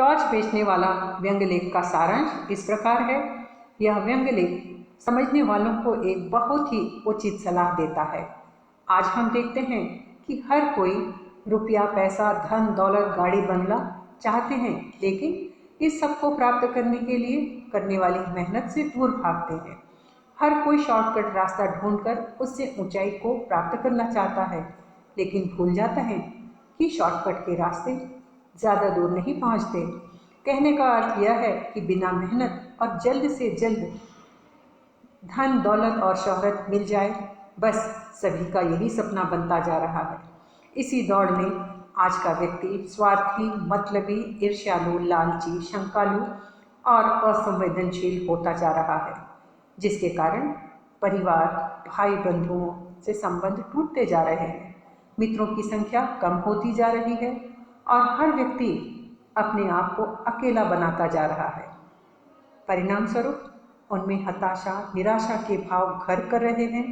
Torch बेचने वाला व्यंग्य लेख का सारांश इस प्रकार है। यह व्यंग्य लेख समझने वालों को एक बहुत ही उचित सलाह देता है। आज हम देखते हैं कि हर कोई रुपया, पैसा, धन दौलत, गाड़ी, बंगला चाहते हैं, लेकिन इस सब को प्राप्त करने के लिए करने वाली मेहनत से दूर भागते हैं। हर कोई शॉर्टकट रास्ता ढूंढकर उससे ऊंचाई को प्राप्त करना चाहता है, लेकिन भूल जाता है कि शॉर्टकट के रास्ते ज़्यादा दूर नहीं पहुंचते। कहने का अर्थ यह है कि बिना मेहनत और जल्द से जल्द धन दौलत और शोहरत मिल जाए, बस सभी का यही सपना बनता जा रहा है। इसी दौड़ में आज का व्यक्ति स्वार्थी, मतलबी, ईर्ष्यालु, लालची, शंकालु और असंवेदनशील होता जा रहा है, जिसके कारण परिवार, भाई बंधुओं से संबंध टूटते जा रहे हैं, मित्रों की संख्या कम होती जा रही है और हर व्यक्ति अपने आप को अकेला बनाता जा रहा है। परिणाम स्वरूप उनमें हताशा, निराशा के भाव घर कर रहे हैं।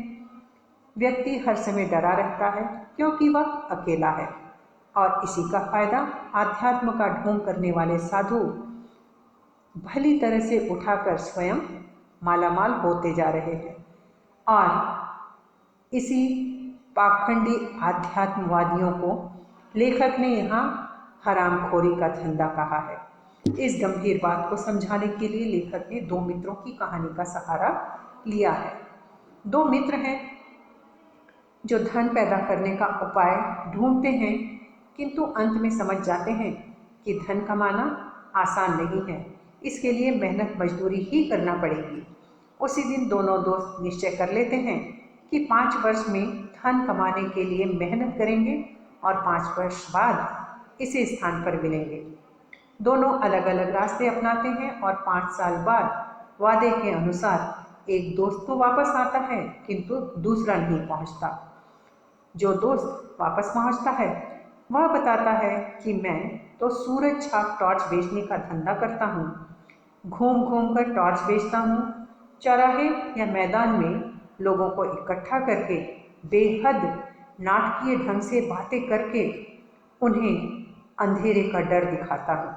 व्यक्ति हर समय डरा रहता है क्योंकि वह अकेला है और इसी का फायदा आध्यात्म का ढोंग करने वाले साधु भली तरह से उठाकर स्वयं मालामाल होते जा रहे हैं। और इसी पाखंडी आध्यात्मवादियों को लेखक ने यहाँ हरामखोरी का धंधा कहा है। इस गंभीर बात को समझाने के लिए लेखक ने दो मित्रों की कहानी का सहारा लिया है। दो मित्र हैं जो धन पैदा करने का उपाय ढूंढते हैं, किंतु अंत में समझ जाते हैं कि धन कमाना आसान नहीं है, इसके लिए मेहनत मजदूरी ही करना पड़ेगी। उसी दिन दोनों दोस्त निश्चय कर लेते हैं कि 5 वर्ष में धन कमाने के लिए मेहनत करेंगे और 5 वर्ष बाद इसी स्थान पर मिलेंगे। दोनों अलग अलग रास्ते अपनाते हैं और 5 साल बाद वादे के अनुसार एक दोस्त तो वापस आता है, किंतु दूसरा नहीं पहुंचता। जो दोस्त वापस पहुंचता है वह बताता है कि मैं तो सूरज छाप टॉर्च बेचने का धंधा करता हूँ, घूम घूम कर टॉर्च बेचता हूँ, चौराहे या मैदान में लोगों को इकट्ठा करके बेहद नाटकीय ढंग से बातें करके उन्हें अंधेरे का डर दिखाता हूँ।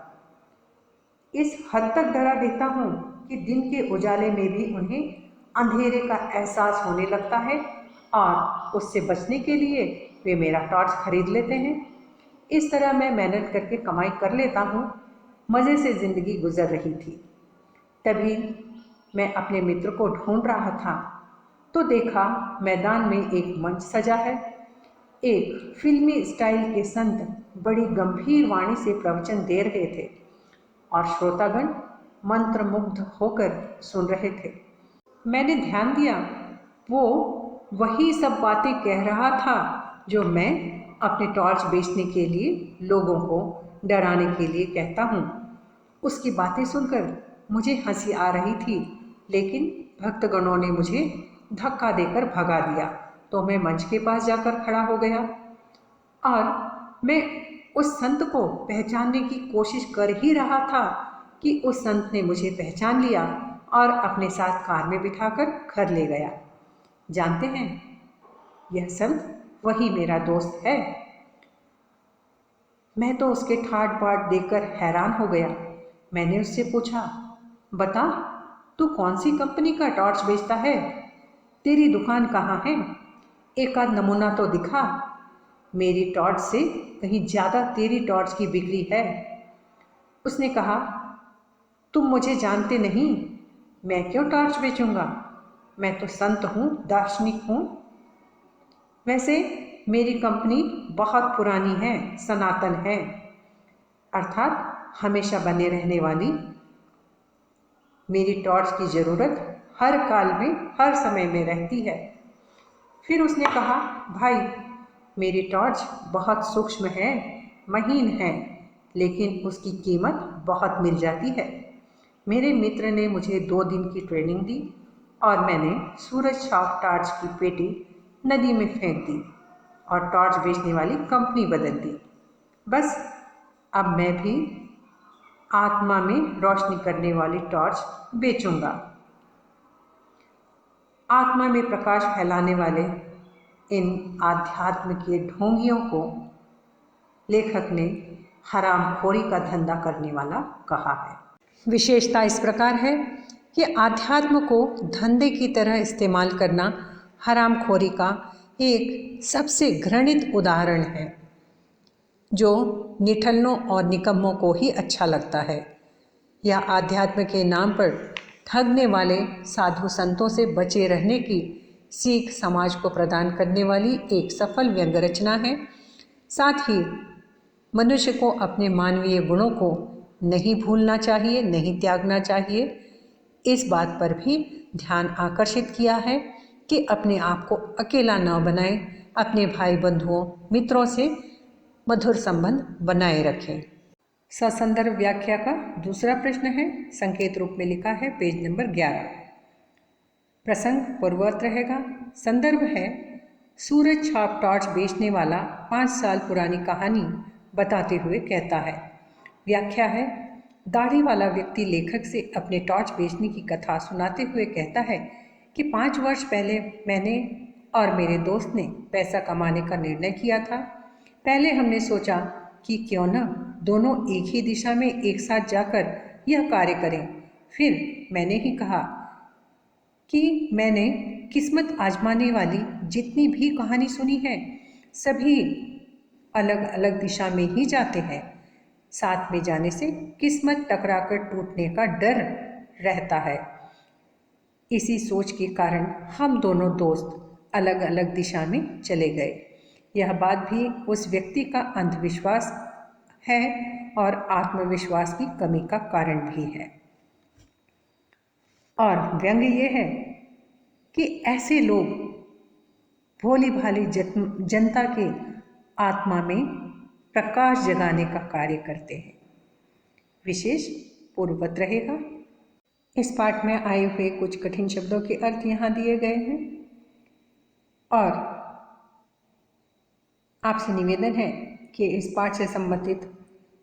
इस हद तक डरा देता हूँ कि दिन के उजाले में भी उन्हें अंधेरे का एहसास होने लगता है और उससे बचने के लिए वे मेरा टॉर्च खरीद लेते हैं। इस तरह मैं मेहनत करके कमाई कर लेता हूँ। मज़े से ज़िंदगी गुजर रही थी। तभी मैं अपने मित्र को ढूंढ रहा था तो देखा मैदान में एक मंच सजा है। एक फिल्मी स्टाइल के संत बड़ी गंभीर वाणी से प्रवचन दे रहे थे और श्रोतागण मंत्रमुग्ध होकर सुन रहे थे। मैंने ध्यान दिया, वो वही सब बातें कह रहा था जो मैं अपने टॉर्च बेचने के लिए लोगों को डराने के लिए कहता हूँ। उसकी बातें सुनकर मुझे हंसी आ रही थी, लेकिन भक्तगणों ने मुझे धक्का देकर भगा दिया तो मैं मंच के पास जाकर खड़ा हो गया और मैं उस संत को पहचानने की कोशिश कर ही रहा था कि उस संत ने मुझे पहचान लिया और अपने साथ कार में बिठाकर घर ले गया। जानते हैं, यह संत वही मेरा दोस्त है। मैं तो उसके ठाट बाट देखकर हैरान हो गया। मैंने उससे पूछा, बता, तू कौन सी कंपनी का टॉर्च बेचता है? तेरी दुकान कहाँ है? एक आध नमूना तो दिखा। मेरी टॉर्च से कहीं ज़्यादा तेरी टॉर्च की बिक्री है। उसने कहा, तुम मुझे जानते नहीं, मैं क्यों टॉर्च बेचूंगा? मैं तो संत हूँ, दार्शनिक हूँ। वैसे मेरी कंपनी बहुत पुरानी है, सनातन है, अर्थात हमेशा बने रहने वाली। मेरी टॉर्च की ज़रूरत हर काल में, हर समय में रहती है। फिर उसने कहा, भाई, मेरी टॉर्च बहुत सूक्ष्म है, महीन है, लेकिन उसकी कीमत बहुत मिल जाती है। मेरे मित्र ने मुझे 2 दिन की ट्रेनिंग दी और मैंने सूरज छाप टॉर्च की पेटी नदी में फेंक दी और टॉर्च बेचने वाली कंपनी बदल दी। बस अब मैं भी आत्मा में रोशनी करने वाली टॉर्च बेचूंगा। आत्मा में प्रकाश फैलाने वाले इन आध्यात्म के ढोंगियों को लेखक ने हरामखोरी का धंधा करने वाला कहा है। विशेषता इस प्रकार है कि अध्यात्म को धंधे की तरह इस्तेमाल करना हरामखोरी का एक सबसे घृणित उदाहरण है, जो निठल्लों और निकम्मों को ही अच्छा लगता है। यह आध्यात्म के नाम पर ठगने वाले साधु संतों से बचे रहने की सीख समाज को प्रदान करने वाली एक सफल व्यंग्य रचना है। साथ ही मनुष्य को अपने मानवीय गुणों को नहीं भूलना चाहिए, नहीं त्यागना चाहिए। इस बात पर भी ध्यान आकर्षित किया है कि अपने आप को अकेला न बनाएं, अपने भाई बंधुओं मित्रों से मधुर संबंध बनाए रखें। ससंदर्भ व्याख्या का दूसरा प्रश्न है, संकेत रूप में लिखा है पेज नंबर 11। प्रसंग पूर्ववत रहेगा। संदर्भ है, सूरज छाप टॉर्च बेचने वाला 5 साल पुरानी कहानी बताते हुए कहता है। व्याख्या है, दाढ़ी वाला व्यक्ति लेखक से अपने टॉर्च बेचने की कथा सुनाते हुए कहता है कि 5 वर्ष पहले मैंने और मेरे दोस्त ने पैसा कमाने का निर्णय किया था। पहले हमने सोचा कि क्यों न दोनों एक ही दिशा में एक साथ जाकर यह कार्य करें। फिर मैंने ही कहा कि मैंने किस्मत आजमाने वाली जितनी भी कहानी सुनी है, सभी अलग अलग दिशा में ही जाते हैं। साथ में जाने से किस्मत टकराकर टूटने का डर रहता है। इसी सोच के कारण हम दोनों दोस्त अलग अलग दिशा में चले गए। यह बात भी उस व्यक्ति का अंधविश्वास है और आत्मविश्वास की कमी का कारण भी है। और व्यंग्य ये है कि ऐसे लोग भोली भाली जनता के आत्मा में प्रकाश जगाने का कार्य करते हैं। विशेष पूर्ववत रहेगा। इस पाठ में आए हुए कुछ कठिन शब्दों के अर्थ यहाँ दिए गए हैं और आपसे निवेदन है कि इस पाठ से संबंधित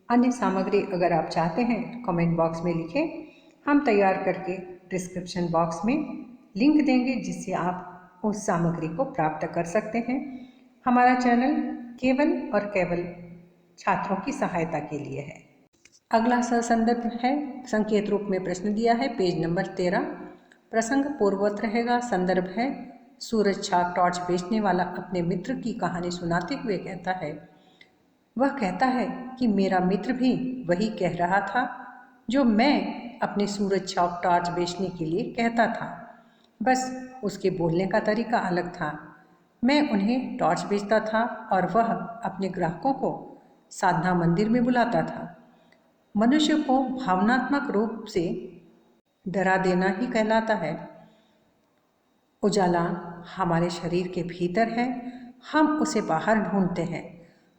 अन्य सामग्री अगर आप चाहते हैं तो कमेंट बॉक्स में लिखें। हम तैयार करके डिस्क्रिप्शन बॉक्स में लिंक देंगे, जिससे आप उस सामग्री को प्राप्त कर सकते हैं। हमारा चैनल केवल और केवल छात्रों की सहायता के लिए है। अगला संदर्भ है, संकेत रूप में प्रश्न दिया है पेज नंबर 13। प्रसंग पूर्ववत रहेगा। संदर्भ है, सूरज छाप टॉर्च बेचने वाला अपने मित्र की कहानी सुनाते हुए कहता है। वह कहता है कि मेरा मित्र भी वही कह रहा था जो मैं अपने सूरज छाप टॉर्च बेचने के लिए कहता था, बस उसके बोलने का तरीका अलग था। मैं उन्हें टॉर्च बेचता था और वह अपने ग्राहकों को साधना मंदिर में बुलाता था। मनुष्य को भावनात्मक रूप से डरा देना ही कहलाता है। उजाला हमारे शरीर के भीतर है, हम उसे बाहर ढूंढते हैं।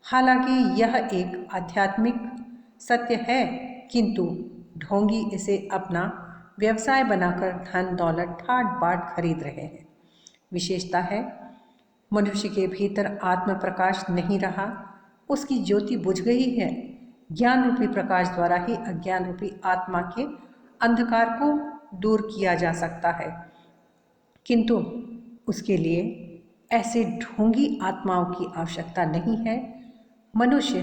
हालांकि यह एक आध्यात्मिक सत्य है, किंतु ढोंगी इसे अपना व्यवसाय बनाकर धन दौलत ठाट बाट खरीद रहे हैं। विशेषता है, मनुष्य के भीतर आत्म प्रकाश नहीं रहा, उसकी ज्योति बुझ गई है। ज्ञान रूपी प्रकाश द्वारा ही अज्ञान रूपी आत्मा के अंधकार को दूर किया जा सकता है, किंतु उसके लिए ऐसे ढोंगी आत्माओं की आवश्यकता नहीं है। मनुष्य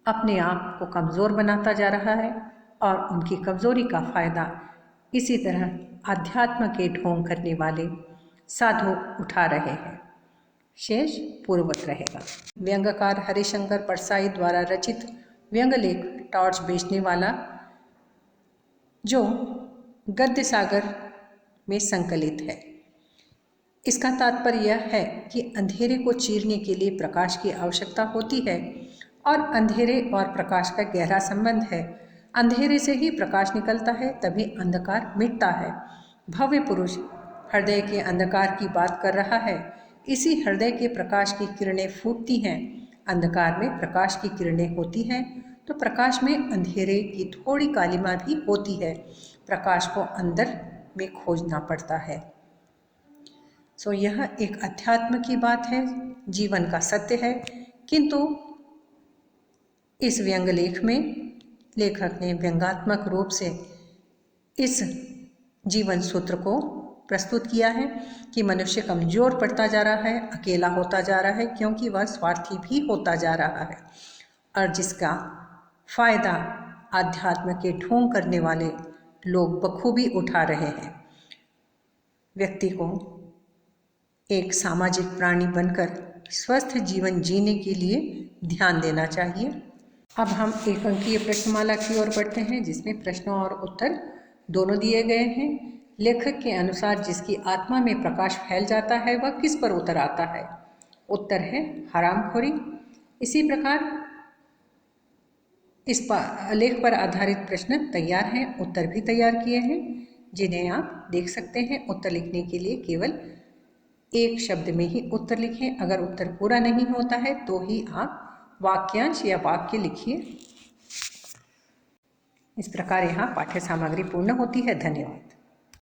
अपने आप को कमज़ोर बनाता जा रहा है और उनकी कमज़ोरी का फ़ायदा इसी तरह अध्यात्म के ढोंग करने वाले साधु उठा रहे हैं। शेष पूर्ववत रहेगा। व्यंग्यकार हरिशंकर परसाई द्वारा रचित व्यंग्य लेख टॉर्च बेचने वाला, जो गद्य सागर में संकलित है। इसका तात्पर्य यह है कि अंधेरे को चीरने के लिए प्रकाश की आवश्यकता होती है और अंधेरे और प्रकाश का गहरा संबंध है। अंधेरे से ही प्रकाश निकलता है, तभी अंधकार मिटता है। भव्य पुरुष हृदय के अंधकार की बात कर रहा है। इसी हृदय के प्रकाश की किरणें फूटती हैं। अंधकार में प्रकाश की किरणें होती हैं तो प्रकाश में अंधेरे की थोड़ी कालिमा भी होती है। प्रकाश को अंदर में खोजना पड़ता है। यह एक अध्यात्म की बात है, जीवन का सत्य है, किंतु इस व्यंग्य लेख में लेखक ने व्यंग्यात्मक रूप से इस जीवन सूत्र को प्रस्तुत किया है कि मनुष्य कमज़ोर पड़ता जा रहा है, अकेला होता जा रहा है, क्योंकि वह स्वार्थी भी होता जा रहा है और जिसका फायदा आध्यात्म के ढोंग करने वाले लोग बखूबी उठा रहे हैं। व्यक्ति को एक सामाजिक प्राणी बनकर स्वस्थ जीवन जीने के लिए ध्यान देना चाहिए। अब हम एक अंकीय प्रश्नमाला की ओर बढ़ते हैं, जिसमें प्रश्नों और उत्तर दोनों दिए गए हैं। लेखक के अनुसार जिसकी आत्मा में प्रकाश फैल जाता है वह किस पर उतर आता है? उत्तर है हरामखोरी। इसी प्रकार इस लेख पर आधारित प्रश्न तैयार हैं, उत्तर भी तैयार किए हैं, जिन्हें आप देख सकते हैं। उत्तर लिखने के लिए केवल एक शब्द में ही उत्तर लिखें। अगर उत्तर पूरा नहीं होता है तो ही आप वाक्यांश या वाक्य लिखिए। इस प्रकार यहाँ पाठ्य सामग्री पूर्ण होती है। धन्यवाद।